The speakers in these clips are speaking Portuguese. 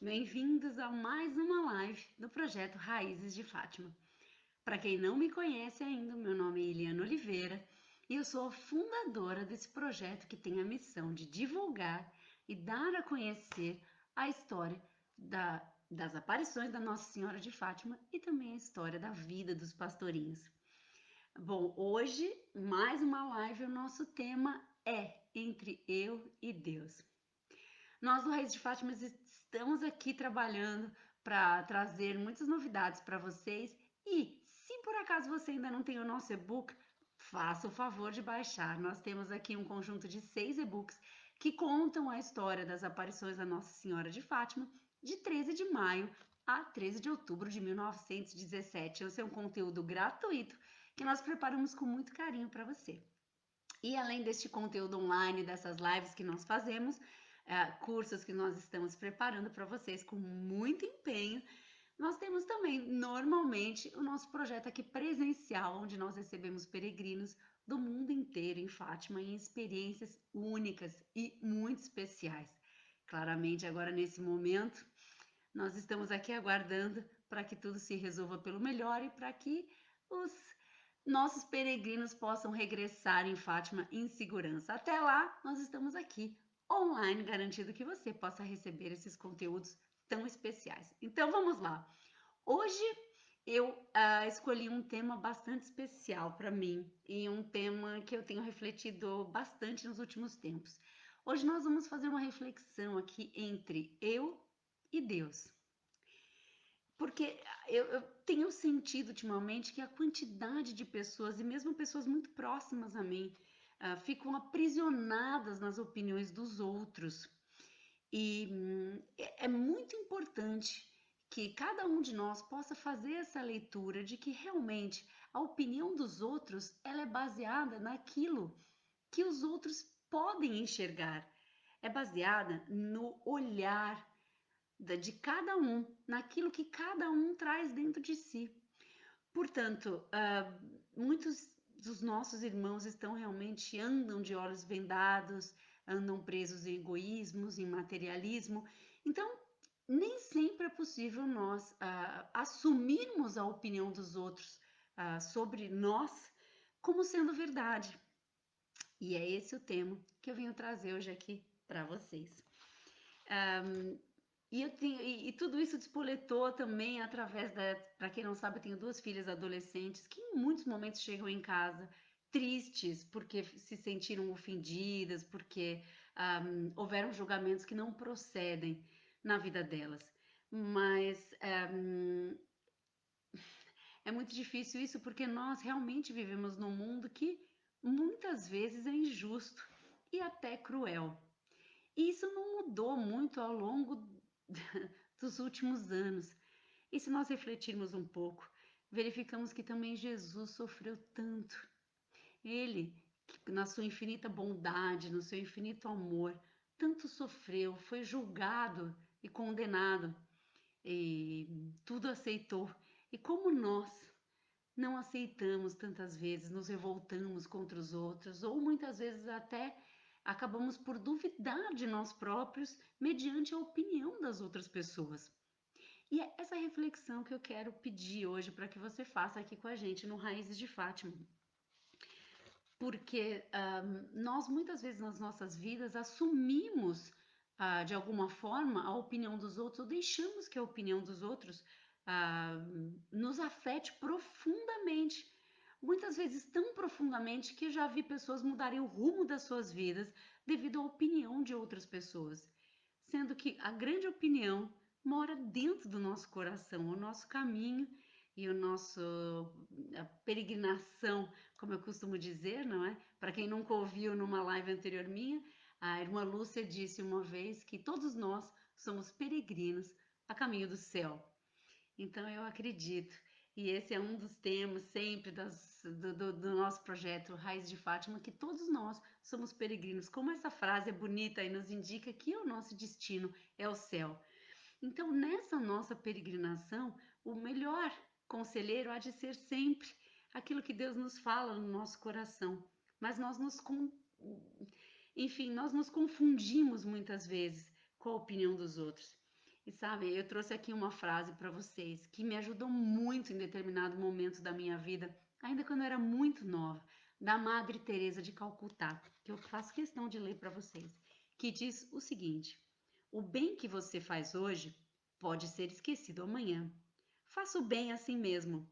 Bem-vindos a mais uma live do projeto Raízes de Fátima. Para quem não me conhece ainda, meu nome é Eliana Oliveira e eu sou a fundadora desse projeto que tem a missão de divulgar e dar a conhecer a história das aparições da Nossa Senhora de Fátima e também a história da vida dos pastorinhos. Bom, hoje, mais uma live, o nosso tema é Entre Eu e Deus. Nós do Raiz de Fátima estamos aqui trabalhando para trazer muitas novidades para vocês e se por acaso você ainda não tem o nosso e-book, faça o favor de baixar. Nós temos aqui um conjunto de 6 e-books que contam a história das aparições da Nossa Senhora de Fátima de 13 de maio a 13 de outubro de 1917. Esse é um conteúdo gratuito que nós preparamos com muito carinho para você. E além deste conteúdo online, dessas lives que nós fazemos, cursos que nós estamos preparando para vocês com muito empenho, nós temos também, normalmente, o nosso projeto aqui presencial, onde nós recebemos peregrinos do mundo inteiro em Fátima em experiências únicas e muito especiais. Claramente, agora nesse momento, nós estamos aqui aguardando para que tudo se resolva pelo melhor e para que os nossos peregrinos possam regressar em Fátima em segurança. Até lá, nós estamos aqui online, garantindo que você possa receber esses conteúdos tão especiais. Então vamos lá. Hoje eu escolhi um tema bastante especial para mim e um tema que eu tenho refletido bastante nos últimos tempos. Hoje nós vamos fazer uma reflexão aqui entre eu e Deus. Porque eu tenho sentido ultimamente que a quantidade de pessoas, e mesmo pessoas muito próximas a mim, ficam aprisionadas nas opiniões dos outros. E é muito importante que cada um de nós possa fazer essa leitura de que realmente a opinião dos outros ela é baseada naquilo que os outros podem enxergar. É baseada no olhar de cada um, naquilo que cada um traz dentro de si. Portanto, muitos dos nossos irmãos estão realmente andam de olhos vendados, andam presos em egoísmos, em materialismo. Então, nem sempre é possível nós assumirmos a opinião dos outros sobre nós como sendo verdade. E é esse o tema que eu venho trazer hoje aqui para vocês. E tudo isso despoletou também através da. Para quem não sabe, eu tenho duas filhas adolescentes que em muitos momentos chegam em casa tristes porque se sentiram ofendidas, porque houveram julgamentos que não procedem na vida delas. Mas é muito difícil isso porque nós realmente vivemos num mundo que muitas vezes é injusto e até cruel. E isso não mudou muito ao longo dos últimos anos. E se nós refletirmos um pouco, verificamos que também Jesus sofreu tanto. Ele, que na sua infinita bondade, no seu infinito amor, tanto sofreu, foi julgado e condenado, e tudo aceitou. E como nós não aceitamos tantas vezes, nos revoltamos contra os outros, ou muitas vezes até acabamos por duvidar de nós próprios mediante a opinião das outras pessoas. E é essa reflexão que eu quero pedir hoje para que você faça aqui com a gente no Raízes de Fátima. Porque nós muitas vezes nas nossas vidas assumimos de alguma forma a opinião dos outros ou deixamos que a opinião dos outros nos afete profundamente. Muitas vezes tão profundamente que já vi pessoas mudarem o rumo das suas vidas devido à opinião de outras pessoas. Sendo que a grande opinião mora dentro do nosso coração, o nosso caminho e o nosso a peregrinação, como eu costumo dizer, não é? Para quem nunca ouviu numa live anterior minha, a irmã Lúcia disse uma vez que todos nós somos peregrinos a caminho do céu. Então eu acredito. E esse é um dos temas sempre do nosso projeto Raiz de Fátima, que todos nós somos peregrinos. Como essa frase é bonita e nos indica que o nosso destino é o céu. Então, nessa nossa peregrinação, o melhor conselheiro há de ser sempre aquilo que Deus nos fala no nosso coração. Mas enfim, nós nos confundimos muitas vezes com a opinião dos outros. E sabe, eu trouxe aqui uma frase para vocês que me ajudou muito em determinado momento da minha vida, ainda quando eu era muito nova, da Madre Teresa de Calcutá, que eu faço questão de ler para vocês, que diz o seguinte: o bem que você faz hoje pode ser esquecido amanhã. Faça o bem assim mesmo.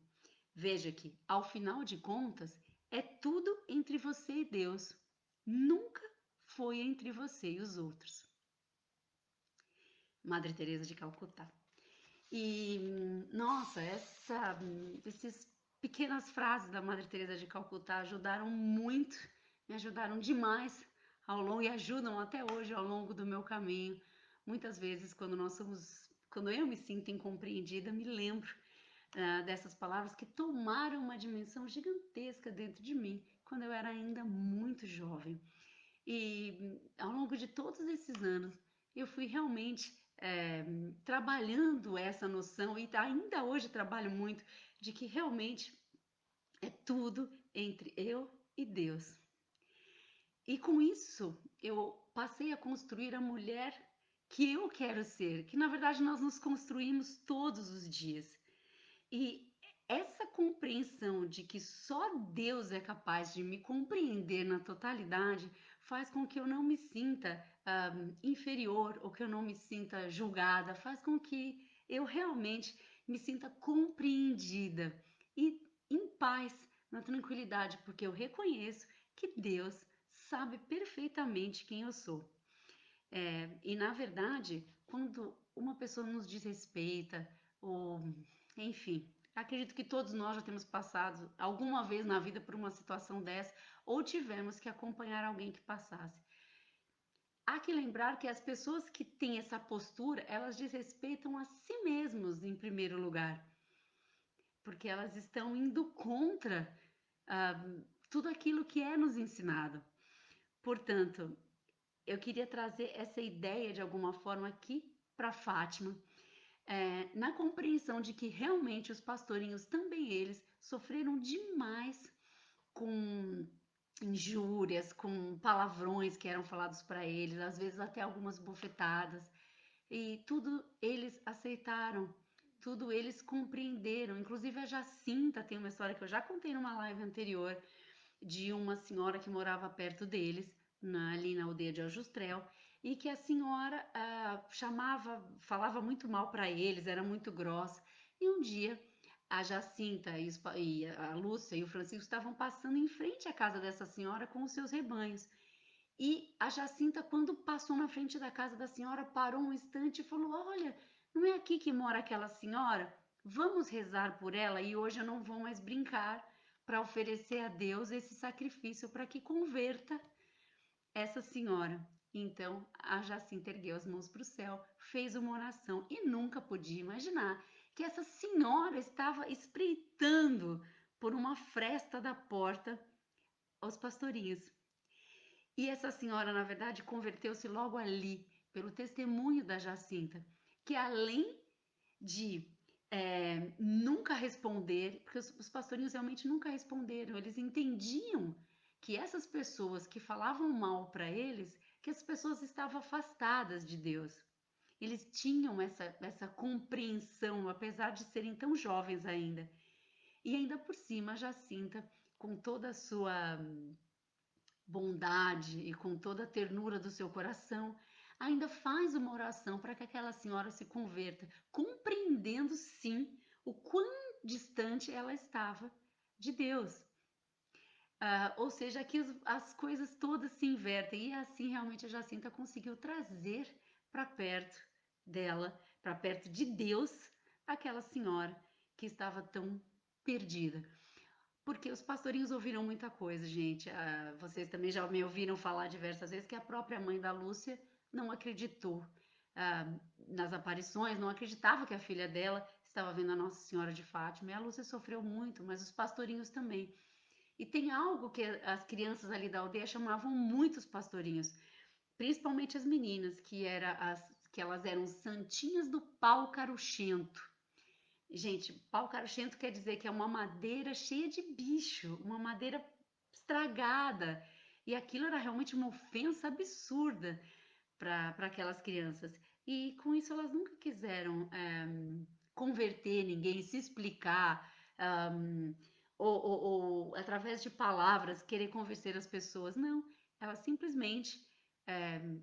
Veja que, ao final de contas, é tudo entre você e Deus. Nunca foi entre você e os outros. Madre Teresa de Calcutá. E nossa, essas pequenas frases da Madre Teresa de Calcutá ajudaram muito, me ajudaram demais ao longo e ajudam até hoje ao longo do meu caminho. Muitas vezes, quando eu me sinto incompreendida, me lembro dessas palavras que tomaram uma dimensão gigantesca dentro de mim quando eu era ainda muito jovem. E ao longo de todos esses anos, eu fui realmente trabalhando essa noção, e ainda hoje trabalho muito, de que realmente é tudo entre eu e Deus. E com isso, eu passei a construir a mulher que eu quero ser, que na verdade nós nos construímos todos os dias. E essa compreensão de que só Deus é capaz de me compreender na totalidade faz com que eu não me sinta inferior ou que eu não me sinta julgada, faz com que eu realmente me sinta compreendida e em paz, na tranquilidade, porque eu reconheço que Deus sabe perfeitamente quem eu sou. E na verdade, quando uma pessoa nos desrespeita, ou enfim, acredito que todos nós já temos passado alguma vez na vida por uma situação dessa, ou tivemos que acompanhar alguém que passasse. Há que lembrar que as pessoas que têm essa postura, elas desrespeitam a si mesmos em primeiro lugar, porque elas estão indo contra ah, tudo aquilo que é nos ensinado. Portanto, eu queria trazer essa ideia de alguma forma aqui para Fátima, na compreensão de que realmente os pastorinhos, também eles, sofreram demais com injúrias, com palavrões que eram falados para eles, às vezes até algumas bofetadas, e tudo eles aceitaram, tudo eles compreenderam. Inclusive a Jacinta tem uma história que eu já contei numa live anterior, de uma senhora que morava perto deles, ali na aldeia de Aljustrel, e que a senhora falava muito mal para eles, era muito grossa. E um dia a Jacinta e a Lúcia e o Francisco estavam passando em frente à casa dessa senhora com os seus rebanhos. E a Jacinta, quando passou na frente da casa da senhora, parou um instante e falou: Olha, não é aqui que mora aquela senhora? Vamos rezar por ela e hoje eu não vou mais brincar para oferecer a Deus esse sacrifício para que converta essa senhora. Então a Jacinta ergueu as mãos para o céu, fez uma oração e nunca podia imaginar que essa senhora estava espreitando por uma fresta da porta aos pastorinhos. E essa senhora, na verdade, converteu-se logo ali, pelo testemunho da Jacinta, que além de nunca responder, porque os pastorinhos realmente nunca responderam, eles entendiam que essas pessoas que falavam mal para eles, que as pessoas estavam afastadas de Deus. Eles tinham essa compreensão, apesar de serem tão jovens ainda. E ainda por cima, a Jacinta, com toda a sua bondade e com toda a ternura do seu coração, ainda faz uma oração para que aquela senhora se converta, compreendendo sim o quão distante ela estava de Deus. Ou seja, aqui as coisas todas se invertem e assim realmente a Jacinta conseguiu trazer para perto dela, para perto de Deus, aquela senhora que estava tão perdida. Porque os pastorinhos ouviram muita coisa, gente. Vocês também já me ouviram falar diversas vezes que a própria mãe da Lúcia não acreditou ah, nas aparições, não acreditava que a filha dela estava vendo a Nossa Senhora de Fátima. E a Lúcia sofreu muito, mas os pastorinhos também. E tem algo que as crianças ali da aldeia chamavam muito os pastorinhos, principalmente as meninas, que elas eram santinhas do pau caruchento. Gente, pau caruchento quer dizer que é uma madeira cheia de bicho, uma madeira estragada. E aquilo era realmente uma ofensa absurda para aquelas crianças. E com isso elas nunca quiseram converter ninguém, se explicar, um, ou através de palavras querer convencer as pessoas. Não, elas simplesmente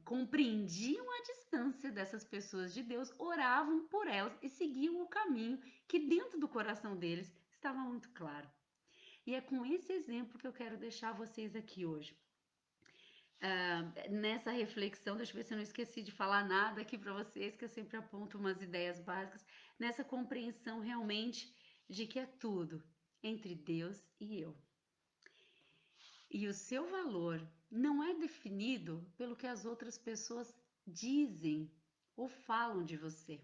compreendiam a distância dessas pessoas de Deus, oravam por elas e seguiam o caminho que dentro do coração deles estava muito claro. E é com esse exemplo que eu quero deixar vocês aqui hoje. Nessa reflexão, deixa eu ver se eu não esqueci de falar nada aqui para vocês, que eu sempre aponto umas ideias básicas, nessa compreensão realmente de que é tudo entre Deus e eu. E o seu valor não é definido pelo que as outras pessoas dizem ou falam de você,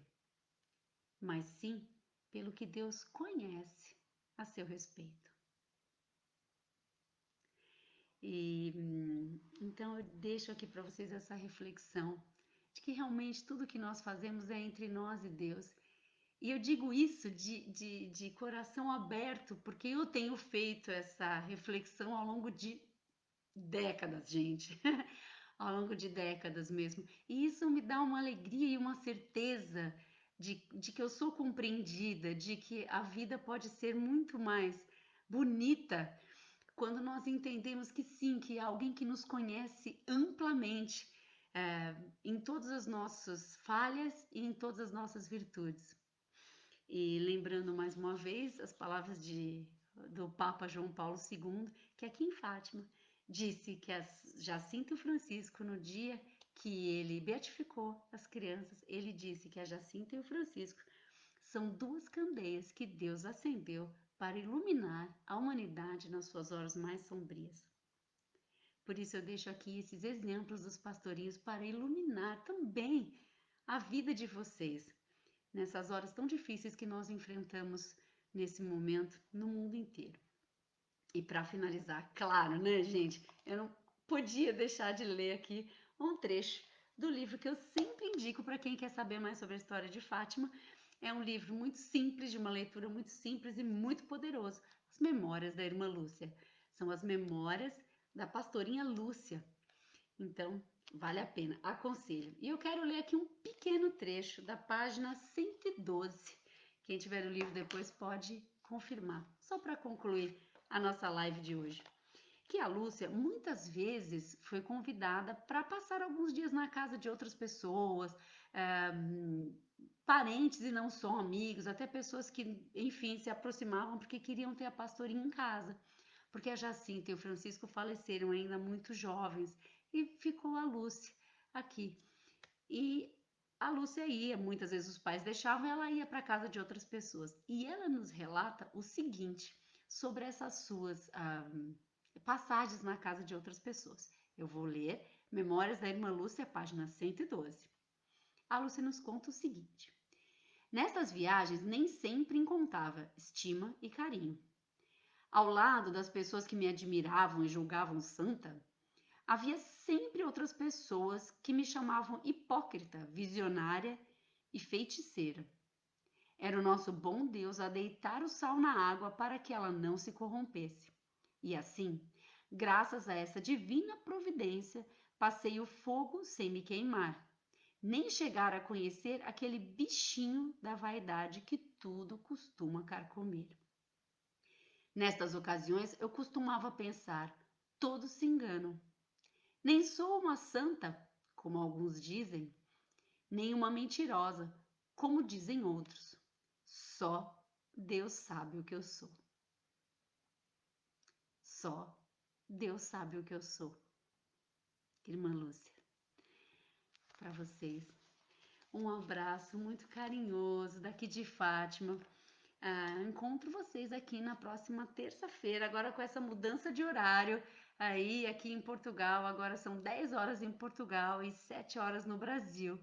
mas sim pelo que Deus conhece a seu respeito. E então eu deixo aqui para vocês essa reflexão de que realmente tudo que nós fazemos é entre nós e Deus. E eu digo isso de coração aberto, porque eu tenho feito essa reflexão ao longo de décadas, gente. Ao longo de décadas mesmo. E isso me dá uma alegria e uma certeza de que eu sou compreendida, de que a vida pode ser muito mais bonita quando nós entendemos que sim, que há alguém que nos conhece amplamente em todas as nossas falhas e em todas as nossas virtudes. E lembrando mais uma vez as palavras do Papa João Paulo II, que aqui em Fátima disse que Jacinto Francisco, no dia que ele beatificou as crianças, ele disse que a Jacinta e o Francisco são duas candeias que Deus acendeu para iluminar a humanidade nas suas horas mais sombrias. Por isso eu deixo aqui esses exemplos dos pastorinhos para iluminar também a vida de vocês nessas horas tão difíceis que nós enfrentamos nesse momento no mundo inteiro. E para finalizar, claro, né, gente, eu não podia deixar de ler aqui um trecho do livro que eu sempre indico para quem quer saber mais sobre a história de Fátima. É um livro muito simples, de uma leitura muito simples e muito poderoso. As Memórias da Irmã Lúcia. São as memórias da pastorinha Lúcia. Então, vale a pena, aconselho. E eu quero ler aqui um pequeno trecho da página 112. Quem tiver o livro depois pode confirmar, só para concluir a nossa live de hoje. Que a Lúcia muitas vezes foi convidada para passar alguns dias na casa de outras pessoas, parentes e não só amigos, até pessoas que, enfim, se aproximavam porque queriam ter a pastorinha em casa. Porque a Jacinta e o Francisco faleceram ainda muito jovens e ficou a Lúcia aqui. E a Lúcia ia, muitas vezes os pais deixavam, ela ia para casa de outras pessoas. E ela nos relata o seguinte sobre essas suas passagens na casa de outras pessoas. Eu vou ler Memórias da Irmã Lúcia, página 112. A Lúcia nos conta o seguinte: nestas viagens nem sempre encontrava estima e carinho. Ao lado das pessoas que me admiravam e julgavam santa, havia sempre outras pessoas que me chamavam hipócrita, visionária e feiticeira. Era o nosso bom Deus a deitar o sal na água para que ela não se corrompesse. E assim, graças a essa divina providência, passei o fogo sem me queimar, nem chegar a conhecer aquele bichinho da vaidade que tudo costuma carcomer. Nestas ocasiões, eu costumava pensar: todos se enganam. Nem sou uma santa, como alguns dizem, nem uma mentirosa, como dizem outros. Só Deus sabe o que eu sou. Só Deus sabe o que eu sou. Irmã Lúcia, para vocês, um abraço muito carinhoso daqui de Fátima. Encontro vocês aqui na próxima terça-feira, agora com essa mudança de horário aí aqui em Portugal. Agora são 10 horas em Portugal e 7 horas no Brasil.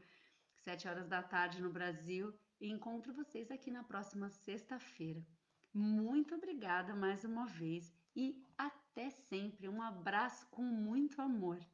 7 horas da tarde no Brasil. E encontro vocês aqui na próxima sexta-feira. Muito obrigada mais uma vez e até sempre. Um abraço com muito amor.